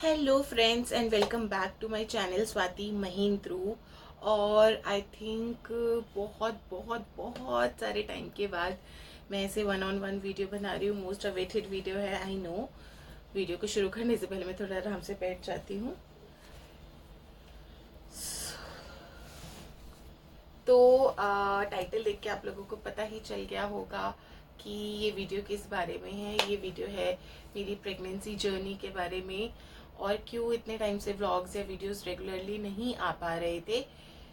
Hello friends and welcome back to my channel Swati Mahindru. और I think बहुत बहुत बहुत सारे टाइम के बाद मैं ऐसे वन ऑन वन वीडियो बना रही हूँ। मोस्ट अवेटेड वीडियो है, आई नो। वीडियो को शुरू करने से पहले मैं थोड़ा आराम से बैठ जाती हूँ। तो टाइटल देख के आप लोगों को पता ही चल गया होगा कि ये वीडियो किस बारे में है। ये वीडियो है मेरी प्रेगनेंसी जर्नी के बारे में, और क्यों इतने टाइम से व्लॉग्स या वीडियोस रेगुलरली नहीं आ पा रहे थे।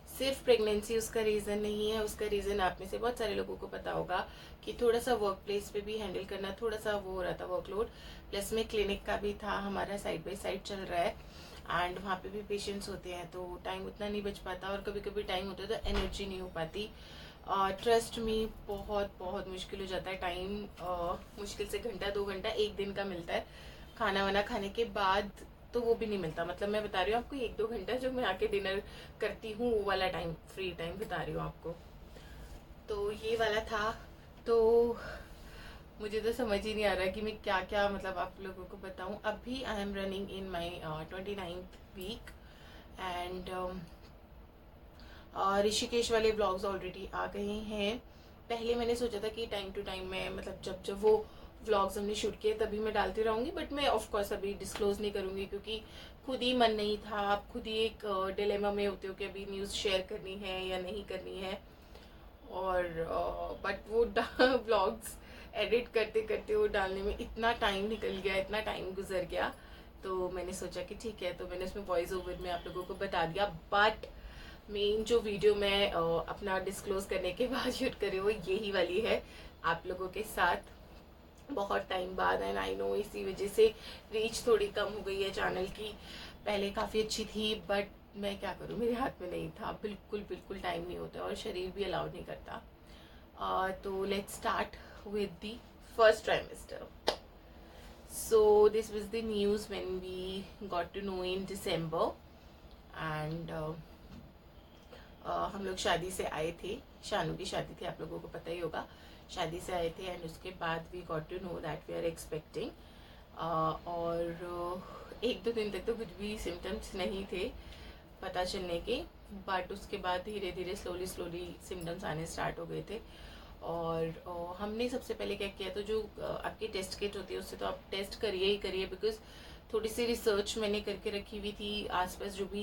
सिर्फ प्रेगनेंसी उसका रीज़न नहीं है। उसका रीज़न आप में से बहुत सारे लोगों को पता होगा कि थोड़ा सा वर्क प्लेस पे भी हैंडल करना थोड़ा सा वो हो रहा था, वर्कलोड। प्लस में क्लिनिक का भी था, हमारा साइड बाई साइड चल रहा है, एंड वहाँ पे भी पेशेंट्स होते हैं तो टाइम उतना नहीं बच पाता, और कभी कभी टाइम होता है तो एनर्जी नहीं हो पाती। ट्रस्ट में बहुत बहुत मुश्किल हो जाता है। टाइम मुश्किल से घंटा 2 घंटा एक दिन का मिलता है। खाना वाना खाने के बाद तो वो भी नहीं मिलता। मतलब मैं बता रही हूँ आपको, 1-2 घंटा जो मैं आके डिनर करती हूँ वो वाला टाइम, फ्री टाइम बता रही हूँ आपको। तो ये वाला था। तो मुझे तो समझ ही नहीं आ रहा कि मैं क्या क्या मतलब आप लोगों को बताऊं। अभी I am running in my 29th week, and Rishikesh वाले ब्लॉग्स ऑलरेडी आ गए हैं। पहले मैंने सोचा था कि टाइम टू टाइम मैं मतलब जब जब वो व्लॉग्स हमने शूट किए तभी मैं डालती रहूँगी, बट मैं ऑफ कोर्स अभी डिस्क्लोज नहीं करूँगी क्योंकि खुद ही मन नहीं था। आप खुद ही एक डिलेमा में होते हो कि अभी न्यूज़ शेयर करनी है या नहीं करनी है। और बट वो व्लॉग्स एडिट करते करते वो डालने में इतना टाइम निकल गया, इतना टाइम गुजर गया, तो मैंने सोचा कि ठीक है, तो मैंने उसमें वॉइस ओवर में आप लोगों को बता दिया। बट मेन जो वीडियो मैं अपना डिस्क्लोज करने के बाद शूट करी वो यही वाली है आप लोगों के साथ, बहुत टाइम बाद। एंड आई नो इसी वजह से रीच थोड़ी कम हो गई है चैनल की। पहले काफ़ी अच्छी थी, बट मैं क्या करूँ, मेरे हाथ में नहीं था, बिल्कुल बिल्कुल टाइम नहीं होता और शरीर भी अलाउ नहीं करता। तो let's start with the first trimester. So this was the news when we got to know in December, and हम लोग शादी से आए थे। शानू की शादी थी, आप लोगों को पता ही होगा। शादी से आए थे एंड उसके बाद we got to know that we are expecting. और 1-2 दिन तक तो कुछ भी सिम्टम्स नहीं थे पता चलने के, बट उसके बाद धीरे धीरे स्लोली स्लोली सिम्टम्स आने स्टार्ट हो गए थे। और हमने सबसे पहले क्या किया, तो जो आपकी टेस्ट किट होती है उससे तो आप टेस्ट करिए ही करिए, बिकॉज थोड़ी सी रिसर्च मैंने करके रखी हुई थी आसपास जो भी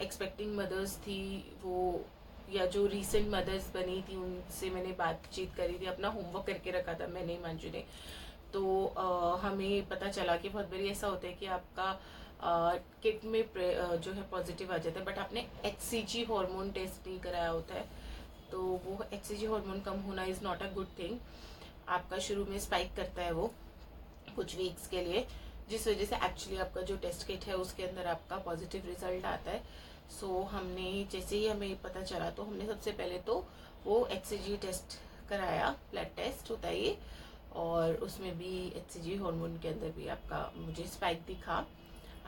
एक्सपेक्टिंग मदर्स थी वो, या जो रीसेंट मदर्स बनी थी उनसे मैंने बातचीत करी थी, अपना होमवर्क करके रखा था मैंने मंजू ने। तो हमें पता चला कि बहुत बारी ऐसा होता है कि आपका किट में जो है पॉजिटिव आ जाता है, बट आपने HCG हार्मोन टेस्ट नहीं कराया होता है। तो वो HCG हार्मोन कम होना is not a good thing. आपका शुरू में स्पाइक करता है वो कुछ वीक्स के लिए, जिस वजह से एक्चुअली आपका जो टेस्ट किट है उसके अंदर आपका पॉजिटिव रिजल्ट आता है। सो हमने जैसे ही हमें पता चला तो हमने सबसे पहले तो वो HCG टेस्ट कराया, ब्लड टेस्ट होता है ये, और उसमें भी HCG हार्मोन के अंदर भी आपका मुझे स्पाइक दिखा।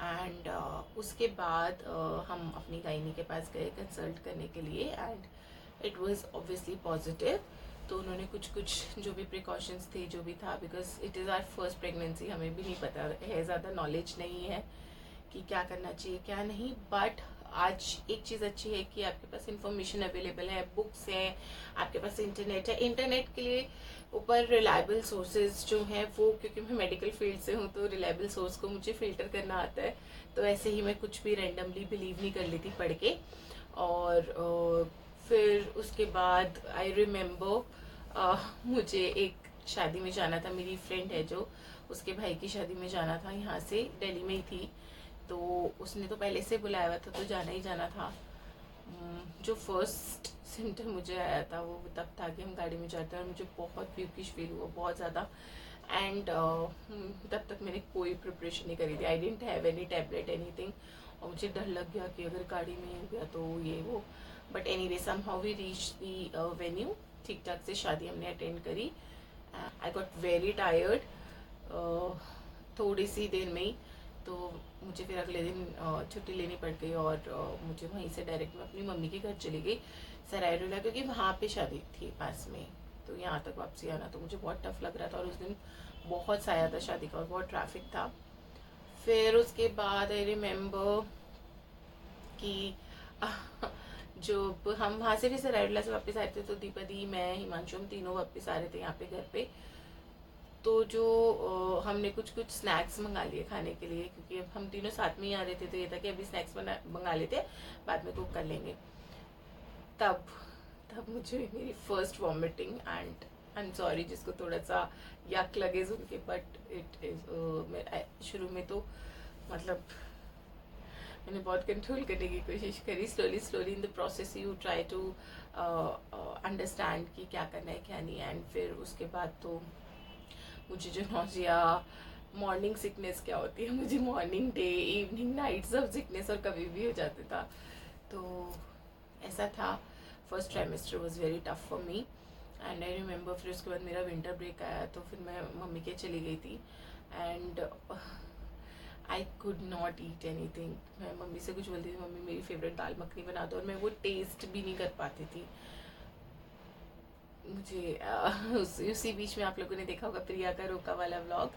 एंड उसके बाद हम अपनी गायनी के पास गए कंसल्ट करने के लिए, and it was obviously positive. तो उन्होंने कुछ कुछ जो भी प्रिकॉशंस थे जो भी था, because it is our first pregnancy, हमें भी नहीं पता है, ज़्यादा नॉलेज नहीं है कि क्या करना चाहिए क्या नहीं। बट आज एक चीज़ अच्छी है कि आपके पास इंफॉर्मेशन अवेलेबल है, बुक्स हैं, आपके पास इंटरनेट है। इंटरनेट के लिए ऊपर रिलायबल सोर्सेज जो हैं वो, क्योंकि मैं मेडिकल फील्ड से हूँ तो रिलायबल सोर्स को मुझे फ़िल्टर करना आता है, तो ऐसे ही मैं कुछ भी रैंडमली बिलीव नहीं कर लेती पढ़ के। और फिर उसके बाद आई रिमेम्बर मुझे एक शादी में जाना था, मेरी फ्रेंड है जो, उसके भाई की शादी में जाना था, यहाँ से दिल्ली में ही थी, तो उसने तो पहले से बुलाया हुआ था तो जाना ही जाना था। जो फर्स्ट सिम्टम मुझे आया था वो तब था कि हम गाड़ी में जाते हैं और मुझे बहुत वीकिश फील हुआ, बहुत ज़्यादा। एंड तब तक मैंने कोई प्रिपरेशन नहीं करी थी, I don't have any tablet anything, और मुझे डर लग गया कि अगर गाड़ी में हो गया तो ये वो। But anyway somehow we reach the venue, ठीक ठाक से शादी हमने अटेंड करी। आई गॉट वेरी टायर्ड थोड़ी सी देर में ही, तो मुझे फिर अगले दिन छुट्टी लेनी पड़ गई, और मुझे वहीं से डायरेक्ट मैं अपनी मम्मी के घर चली गई सरायरोला, क्योंकि वहाँ पे शादी थी पास में, तो यहाँ तक वापसी आना तो मुझे बहुत टफ लग रहा था, और उस दिन बहुत साया था शादी का और बहुत ट्रैफिक था। फिर उसके बाद आई रिमेम्बर कि जब हम वहाँ से भी सरायडला से वापस आए थे तो दीपा दी, मैं, हिमांशु, हम तीनों वापस आ रहे थे यहाँ पे घर पे। तो जो हमने कुछ कुछ स्नैक्स मंगा लिए खाने के लिए, क्योंकि अब हम तीनों साथ में ही आ रहे थे तो ये था कि अभी स्नैक्स मंगा लेते, बाद में कुक कर लेंगे। तब तब मुझे मेरी first vomiting, and I am sorry जिसको थोड़ा सा यक लगे सुन के, बट इट इज़ शुरू में तो मतलब मैंने बहुत कंट्रोल करने की कोशिश करी। Slowly slowly in the process you try to understand कि क्या करना है क्या नहीं। एंड फिर उसके बाद तो मुझे जो नौजिया, मॉर्निंग सिकनेस क्या होती है, मुझे मॉर्निंग, डे, इवनिंग, नाइट सब सिकनेस और कभी भी हो जाता था। तो ऐसा था। First trimester was very tough for me. And I remember फिर उसके बाद मेरा विंटर ब्रेक आया तो फिर मैं मम्मी के चली गई थी। And I could not eat any thing. मैं मम्मी से कुछ बोलती थी, मम्मी मेरी फेवरेट दाल मखनी बना दो, और मैं वो टेस्ट भी नहीं कर पाती थी। मुझे उसी बीच में आप लोगों ने देखा होगा प्रिया का रोका वाला व्लॉग,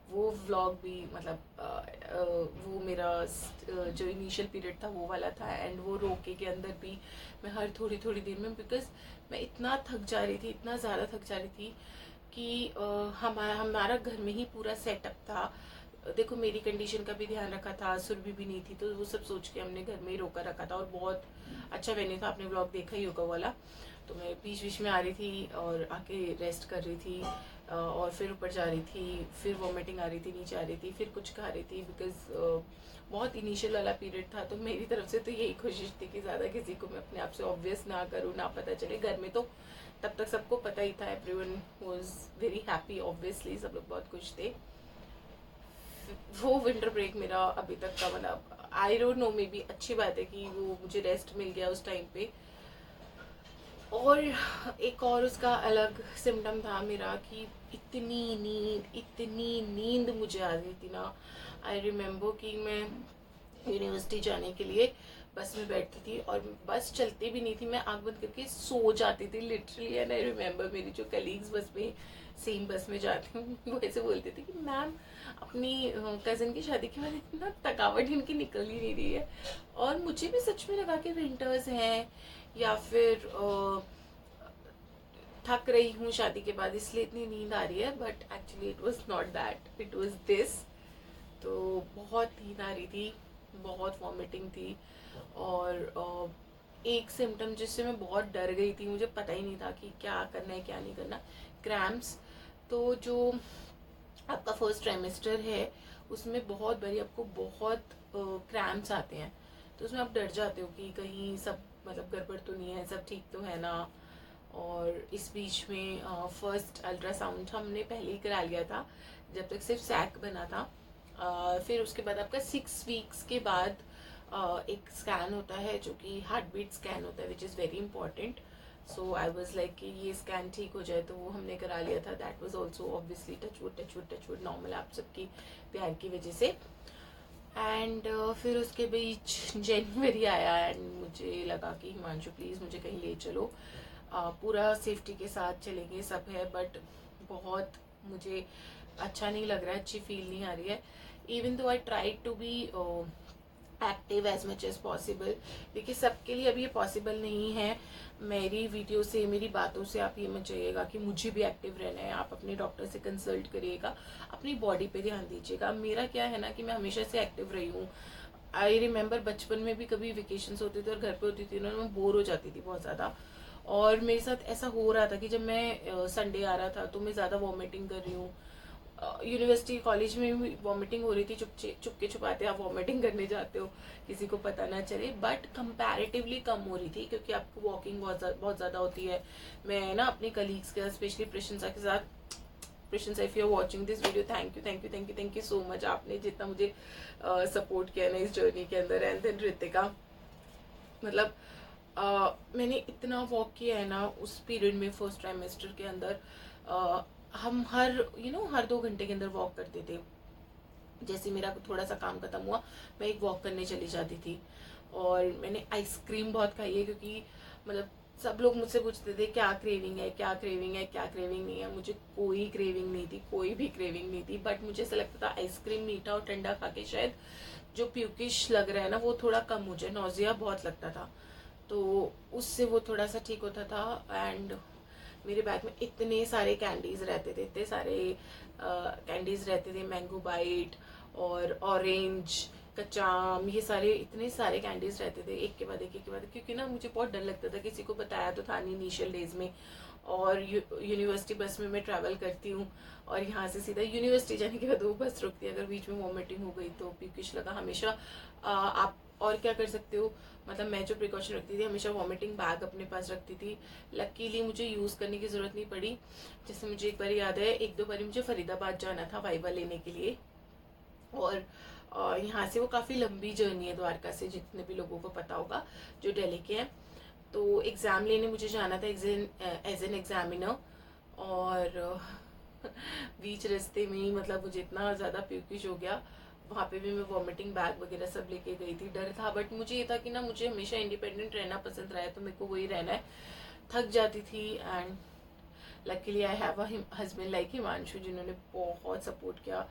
वो व्लॉग भी मतलब वो मेरा जो इनिशियल पीरियड था वो वाला था। एंड वो रोके के अंदर भी मैं हर थोड़ी थोड़ी देर में, बिकॉज मैं इतना थक जा रही थी, इतना ज़्यादा थक जा रही थी कि हमारा घर में ही पूरा सेटअप था। देखो मेरी कंडीशन का भी ध्यान रखा था, सुरभि भी नहीं थी, तो वो सब सोच के हमने घर में ही रोका रखा था। और बहुत अच्छा वेन्यू था, आपने व्लॉग देखा ही होगा वाला। तो मैं बीच बीच में आ रही थी और आके रेस्ट कर रही थी, और फिर ऊपर जा रही थी, फिर वॉमिटिंग आ रही थी, नीचे आ रही थी, फिर कुछ खा रही थी, बिकॉज बहुत इनिशियल वाला पीरियड था। तो मेरी तरफ से तो यही कोशिश थी कि ज़्यादा किसी को मैं अपने आप से ऑब्वियस ना करूँ, ना पता चले। घर में तो तब तक सबको पता ही था, everyone was very happy, obviously सब लोग बहुत खुश थे। वो विंटर ब्रेक मेरा अभी तक का मतलब I don't know, may be अच्छी बात है कि वो मुझे रेस्ट मिल गया उस टाइम पे। और एक और उसका अलग सिम्टम था मेरा कि इतनी नींद मुझे आ रही थी ना। आई रिमेम्बर कि मैं यूनिवर्सिटी जाने के लिए बस में बैठती थी और बस चलती भी नहीं थी, मैं आँख बंद करके सो जाती थी लिटरली। एंड आई रिमेम्बर मेरी जो कलीग्स बस में सेम बस में जाती हूँ वो ऐसे बोलते थे कि मैम अपनी कज़न की शादी के बाद इतना थकावट इनकी निकल ही नहीं रही है। और मुझे भी सच में लगा कि विंटर्स हैं या फिर थक रही हूँ शादी के बाद इसलिए इतनी नींद आ रही है, but actually it was not that, it was this. तो बहुत नींद आ रही थी, बहुत वॉमिटिंग थी। और एक सिम्टम जिससे मैं बहुत डर गई थी, मुझे पता ही नहीं था कि क्या करना है क्या नहीं करना, क्रैम्प्स। तो जो आपका फर्स्ट ट्राइमेस्टर है उसमें बहुत बारी आपको बहुत क्रैम्प्स आते हैं, तो उसमें आप डर जाते हो कि कहीं सब मतलब गड़बड़ तो नहीं है, सब ठीक तो है ना। और इस बीच में फर्स्ट अल्ट्रासाउंड हमने पहले ही करा लिया था जब तक सिर्फ सैक बना था। फिर उसके बाद आपका 6 वीक्स के बाद एक स्कैन होता है जो कि हार्ट बीट स्कैन होता है, which is very important. So I was like कि ये स्कैन ठीक हो जाए, तो वो हमने करा लिया था। That was also obviously touchwood normal, आप सबकी प्यार की वजह से। एंड फिर उसके बीच जनवरी आया एंड मुझे लगा कि हिमांशु प्लीज़ मुझे कहीं ले चलो, पूरा सेफ्टी के साथ चलेंगे, सब है, बट बहुत मुझे अच्छा नहीं लग रहा है, अच्छी फील नहीं आ रही है। Even though I try to be active as much as possible, देखिए सबके लिए अभी ये पॉसिबल नहीं है। मेरी वीडियो से, मेरी बातों से आप ये मत चाहिएगा कि मुझे भी एक्टिव रहना है। आप अपने डॉक्टर से कंसल्ट करिएगा, अपनी बॉडी पे ध्यान दीजिएगा। मेरा क्या है ना कि मैं हमेशा से एक्टिव रही हूँ। आई रिमेंबर बचपन में भी कभी वेकेशंस होते थे और घर पे होती थी ना, मैं बोर हो जाती थी बहुत ज़्यादा। और मेरे साथ ऐसा हो रहा था कि जब मैं संडे आ रहा था तो मैं ज़्यादा वॉमिटिंग कर रही हूँ। यूनिवर्सिटी कॉलेज में भी वॉमिटिंग हो रही थी, चुपके छुपाते आप वॉमिटिंग करने जाते हो, किसी को पता ना चले, बट कंपैरेटिवली कम हो रही थी क्योंकि आपको वॉकिंग बहुत ज़्यादा होती है। मैं ना अपने कलीग्स के साथ, स्पेशली प्रशंसा के साथ, Prashansa if you are watching this video, thank you so much, आपने जितना मुझे सपोर्ट किया ना इस जर्नी के अंदर। एंड देन रितिका, मतलब मैंने इतना वॉक किया है ना उस पीरियड में, फर्स्ट ट्राइमेस्टर के अंदर। हम हर 2 घंटे के अंदर वॉक करते थे। जैसे मेरा थोड़ा सा काम खत्म हुआ मैं एक वॉक करने चली जाती थी। और मैंने आइसक्रीम बहुत खाई है क्योंकि मतलब सब लोग मुझसे पूछते थे क्या क्रेविंग है, क्या क्रेविंग है, क्या क्रेविंग नहीं है। मुझे कोई क्रेविंग नहीं थी, कोई भी क्रेविंग नहीं थी, बट मुझे ऐसा लगता था आइसक्रीम मीठा और ठंडा खा के शायद जो प्यूकिश लग रहा है ना वो थोड़ा कम हो जाए, नौजिया बहुत लगता था, तो उससे वो थोड़ा सा ठीक होता था। एंड मेरे बैग में इतने सारे कैंडीज रहते थे, इतने सारे कैंडीज रहते थे, मैंगो बाइट और ऑरेंज कचाम, ये सारे इतने सारे कैंडीज रहते थे, एक के बाद एक के बाद, क्योंकि ना मुझे बहुत डर लगता था, किसी को बताया तो था नहीं इनिशियल डेज में। और यूनिवर्सिटी बस में मैं ट्रैवल करती हूँ, और यहाँ से सीधा यूनिवर्सिटी जाने के बाद वो बस रुकती है, अगर बीच में वॉमिटिंग हो गई तो प्यूकिश लगा हमेशा आप और क्या कर सकते हो। मतलब मैं जो प्रिकॉशन रखती थी, हमेशा वॉमिटिंग बैग अपने पास रखती थी। लकीली मुझे यूज़ करने की ज़रूरत नहीं पड़ी। जैसे मुझे एक बार याद है, एक दो बार मुझे फरीदाबाद जाना था वाइवा लेने के लिए, और यहाँ से वो काफ़ी लंबी जर्नी है द्वारका से, जितने भी लोगों को पता होगा जो दिल्ली के हैं। तो एग्ज़ाम लेने मुझे जाना था एज एन एग्जामिनर, और बीच रास्ते में ही मतलब मुझे इतना ज़्यादा प्यूकिश हो गया, वहाँ पे भी मैं वॉमिटिंग बैग वगैरह सब लेके गई थी। डर था, बट मुझे ये था कि ना मुझे हमेशा इंडिपेंडेंट रहना पसंद रहा है, तो मेरे को वही रहना है। थक जाती थी, and luckily I have a husband like Himanshu, जिन्होंने बहुत सपोर्ट किया।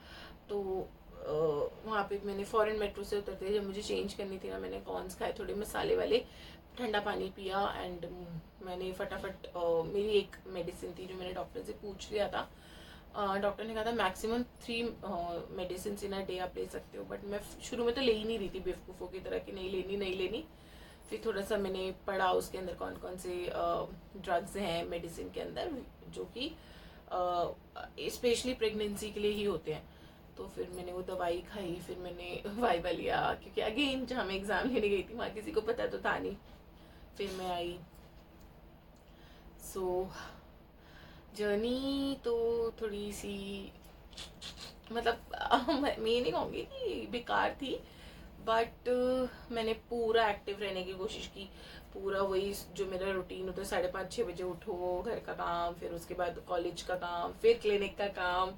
तो वहाँ पे मैंने फॉरेन मेट्रो से उतरते जब मुझे चेंज करनी थी ना, मैंने कॉर्न्स खाए थोड़े मसाले वाले, ठंडा पानी पिया, एंड मैंने फटाफट मेरी एक मेडिसिन थी जो मैंने डॉक्टर से पूछ लिया था। डॉक्टर ने कहा था maximum 3 medicine in a day आप ले सकते हो, बट मैं शुरू में तो ले ही नहीं रही थी बेवकूफ़ों की तरह कि नहीं लेनी नहीं लेनी। फिर थोड़ा सा मैंने पढ़ा उसके अंदर कौन कौन से ड्रग्स हैं मेडिसिन के अंदर, जो कि स्पेशली प्रेगनेंसी के लिए ही होते हैं। तो फिर मैंने वो दवाई खाई, फिर मैंने वाइवा लिया, क्योंकि अगेन जहाँ मैं एग्ज़ाम लेने गई थी वहाँ किसी को पता तो था नहीं। फिर मैं आई। सो जर्नी तो थोड़ी सी मतलब मैं ये नहीं कहूँगी कि बेकार थी, बट मैंने पूरा एक्टिव रहने की कोशिश की। पूरा वही जो मेरा रूटीन होता है, 5:30-6 बजे उठो, घर का काम, फिर उसके बाद कॉलेज का काम, फिर क्लिनिक का काम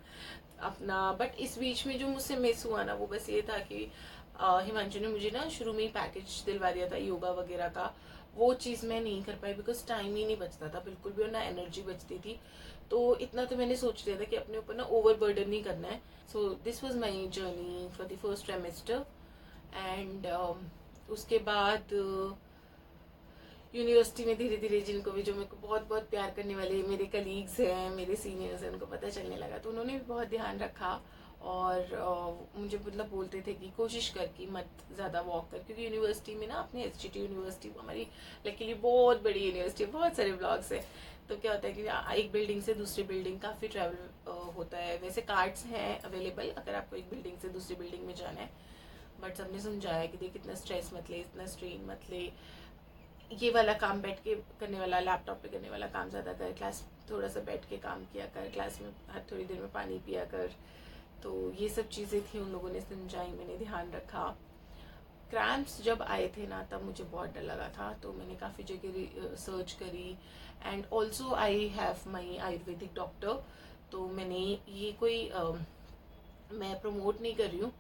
अपना। बट इस बीच में जो मुझसे मिस हुआ ना वो बस ये था कि हिमांशु ने मुझे ना शुरू में ही पैकेज दिलवा दिया था योगा वगैरह का, वो चीज़ मैं नहीं कर पाई बिकॉज टाइम ही नहीं बचता था बिल्कुल भी, और ना एनर्जी बचती थी। तो इतना तो मैंने सोच लिया था कि अपने ऊपर ना ओवर बर्डन नहीं करना है। So this was my journey for the first trimester. And उसके बाद यूनिवर्सिटी में धीरे धीरे जिनको भी, जो मेरे को बहुत बहुत प्यार करने वाले मेरे कलीग्स हैं, मेरे सीनियर्स हैं, उनको पता चलने लगा, तो उन्होंने भी बहुत ध्यान रखा। और मुझे मतलब बोलते थे कि कोशिश कर कि मत ज़्यादा वॉक कर, क्योंकि यूनिवर्सिटी में ना अपने SGT यूनिवर्सिटी हमारी लकीली बहुत बड़ी यूनिवर्सिटी, बहुत सारे ब्लॉक्स हैं। तो क्या होता है कि एक बिल्डिंग से दूसरी बिल्डिंग काफ़ी ट्रैवल होता है। वैसे कार्ड्स हैं अवेलेबल अगर आपको एक बिल्डिंग से दूसरी बिल्डिंग में जाना है, बट सबने समझाया कि देख इतना स्ट्रेस मत ले, इतना स्ट्रेन मत ले, ये वाला काम बैठ के करने वाला, लैपटॉप पे करने वाला काम ज़्यादा कर, क्लास थोड़ा सा बैठ के काम किया कर, क्लास में हर थोड़ी देर में पानी पिया कर। तो ये सब चीज़ें थी, उन लोगों ने समझाई, मैंने ध्यान रखा। क्रैम्प्स जब आए थे ना तब मुझे बहुत डर लगा था, तो मैंने काफ़ी जगह सर्च करी। And also I have my Ayurvedic doctor. तो मैंने ये कोई मैं प्रमोट नहीं कर रही हूँ,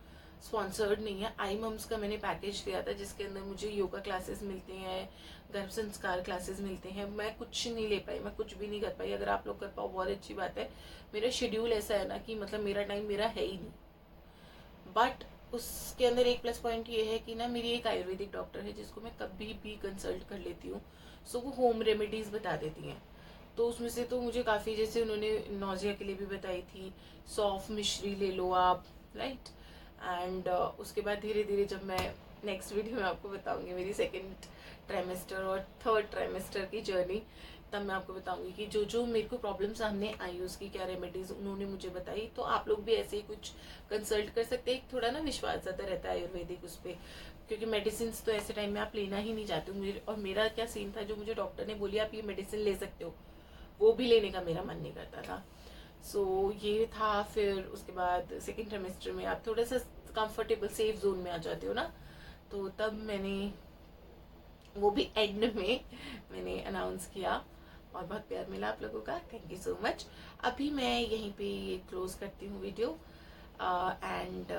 स्पॉन्सर्ड नहीं है, आई मम्स का मैंने पैकेज लिया था जिसके अंदर मुझे योगा क्लासेस मिलते हैं, गर्भ संस्कार क्लासेस मिलते हैं। मैं कुछ नहीं ले पाई, मैं कुछ भी नहीं कर पाई। अगर आप लोग कर पाओ बहुत अच्छी बात है। मेरा शेड्यूल ऐसा है ना कि मतलब मेरा टाइम मेरा है ही नहीं, बट उसके अंदर एक प्लस पॉइंट ये है कि ना मेरी एक आयुर्वेदिक डॉक्टर है जिसको मैं कभी भी कंसल्ट कर लेती हूँ। सो वो होम रेमेडीज़ बता देती हैं। तो उसमें से तो मुझे काफ़ी, जैसे उन्होंने नौजिया के लिए भी बताई थी, सौंफ मिश्री ले लो आप, राइट। एंड उसके बाद धीरे धीरे जब मैं नेक्स्ट वीडियो में आपको बताऊंगी मेरी सेकेंड ट्राइमेस्टर और थर्ड ट्राइमेस्टर की जर्नी, तब मैं आपको बताऊंगी कि जो जो मेरे को प्रॉब्लम सामने आई उसकी क्या रेमेडीज उन्होंने मुझे बताई। तो आप लोग भी ऐसे ही कुछ कंसल्ट कर सकते हैं। थोड़ा ना विश्वास ज़्यादा रहता है आयुर्वेदिक उस पर, क्योंकि मेडिसिन तो ऐसे टाइम में आप लेना ही नहीं चाहते हो। मुझे और मेरा क्या सीन था, जो मुझे डॉक्टर ने बोली आप ये मेडिसिन ले सकते हो, वो भी लेने का मेरा मन नहीं करता था। सो ये था। फिर उसके बाद सेकेंड सेमेस्टर में आप थोड़ा सा कंफर्टेबल सेफ जोन में आ जाते हो ना, तो तब मैंने वो भी एंड में मैंने अनाउंस किया, और बहुत प्यार मिला आप लोगों का, थैंक यू सो मच। अभी मैं यहीं पे ये क्लोज करती हूँ वीडियो। एंड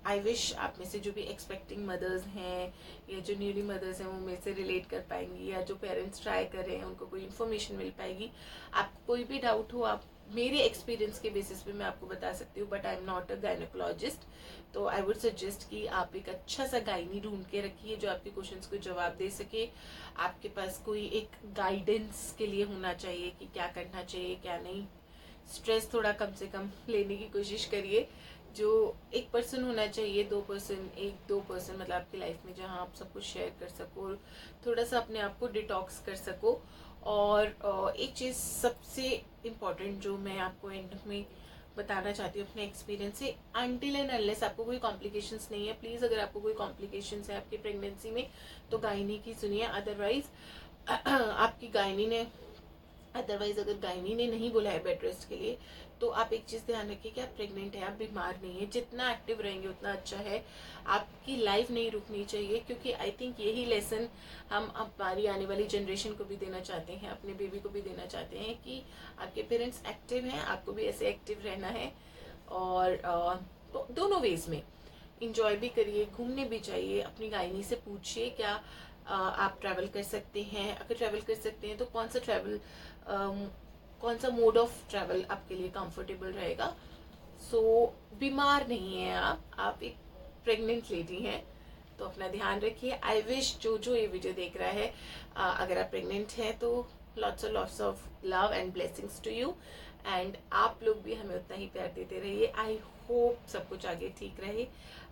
आई विश आप में से जो भी एक्सपेक्टिंग मदर्स हैं या जो न्यूली मदर्स हैं वो मेरे से रिलेट कर पाएंगी, या जो पेरेंट्स ट्राई कर रहे हैं उनको कोई इन्फॉर्मेशन मिल पाएगी। आपको कोई भी डाउट हो, आप मेरे एक्सपीरियंस के बेसिस पे मैं आपको बता सकती हूँ, but I am not a gynaecologist. तो आई वुड सजेस्ट कि आप एक अच्छा सा गायनी ढूंढ के रखिए जो आपके क्वेश्चंस को जवाब दे सके। आपके पास कोई एक गाइडेंस के लिए होना चाहिए कि क्या करना चाहिए क्या नहीं। स्ट्रेस थोड़ा कम से कम लेने की कोशिश करिए। जो एक पर्सन होना चाहिए, 2 पर्सन, 1-2 पर्सन मतलब आपकी लाइफ में, जहाँ आप सब कुछ शेयर कर सको, थोड़ा सा अपने आप को डिटॉक्स कर सको। और एक चीज़ सबसे इम्पॉर्टेंट जो मैं आपको एंड में बताना चाहती हूँ अपने एक्सपीरियंस से, अनटिल एंड अनलेस आपको कोई कॉम्प्लिकेशंस नहीं है, प्लीज़ अगर आपको कोई कॉम्प्लिकेशंस है आपकी प्रेगनेंसी में तो गायनी की सुनिए। अदरवाइज आपकी गायनी ने अदरवाइज अगर गायनी ने नहीं बोला है बेड रेस्ट के लिए, तो आप एक चीज़ ध्यान रखिए कि आप प्रेग्नेंट हैं, आप बीमार नहीं है। जितना एक्टिव रहेंगे उतना अच्छा है। आपकी लाइफ नहीं रुकनी चाहिए, क्योंकि आई थिंक यही लेसन हम हमारी आने वाली जनरेशन को भी देना चाहते हैं, अपने बेबी को भी देना चाहते हैं कि आपके पेरेंट्स एक्टिव हैं, आपको भी ऐसे एक्टिव रहना है। और तो दोनों वेज में इंजॉय भी करिए, घूमने भी चाहिए। अपनी गायनी से पूछिए क्या आप ट्रैवल कर सकते हैं, अगर ट्रैवल कर सकते हैं तो कौन सा मोड ऑफ ट्रैवल आपके लिए कंफर्टेबल रहेगा। सो बीमार नहीं है आप एक प्रेग्नेंट लेडी हैं, तो अपना ध्यान रखिए। आई विश जो ये वीडियो देख रहा है, अगर आप प्रेग्नेंट हैं तो lots of love and blessings to you. And आप लोग भी हमें उतना ही प्यार देते रहिए। आई होप सब कुछ आगे ठीक रहे,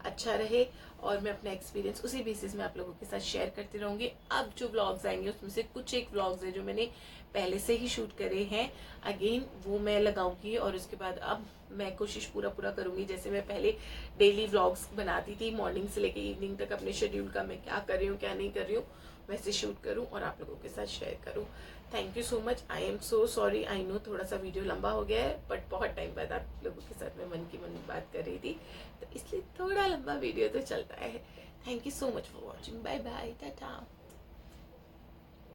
अच्छा रहे, और मैं अपना एक्सपीरियंस उसी बेसिस में आप लोगों के साथ शेयर करती रहूँगी। अब जो व्लॉग्स आएंगे उसमें से कुछ एक व्लॉग्स हैं जो मैंने पहले से ही शूट करे हैं, अगेन वो मैं लगाऊंगी। और उसके बाद अब मैं कोशिश पूरा करूँगी, जैसे मैं पहले डेली व्लॉग्स बनाती थी मॉर्निंग से लेके इवनिंग तक, अपने शेड्यूल का मैं क्या कर रही हूँ क्या नहीं कर रही हूँ वैसे शूट करूँ और आप लोगों के साथ शेयर करूँ। Thank you so much. I am so sorry, I know थोड़ा सा वीडियो लंबा हो गया है, बट बहुत टाइम बाद आप लोगों के साथ मैं मन की बात कर रही थी, तो इसलिए थोड़ा लंबा वीडियो तो चलता है। Thank you so much for watching. Bye bye, Tata.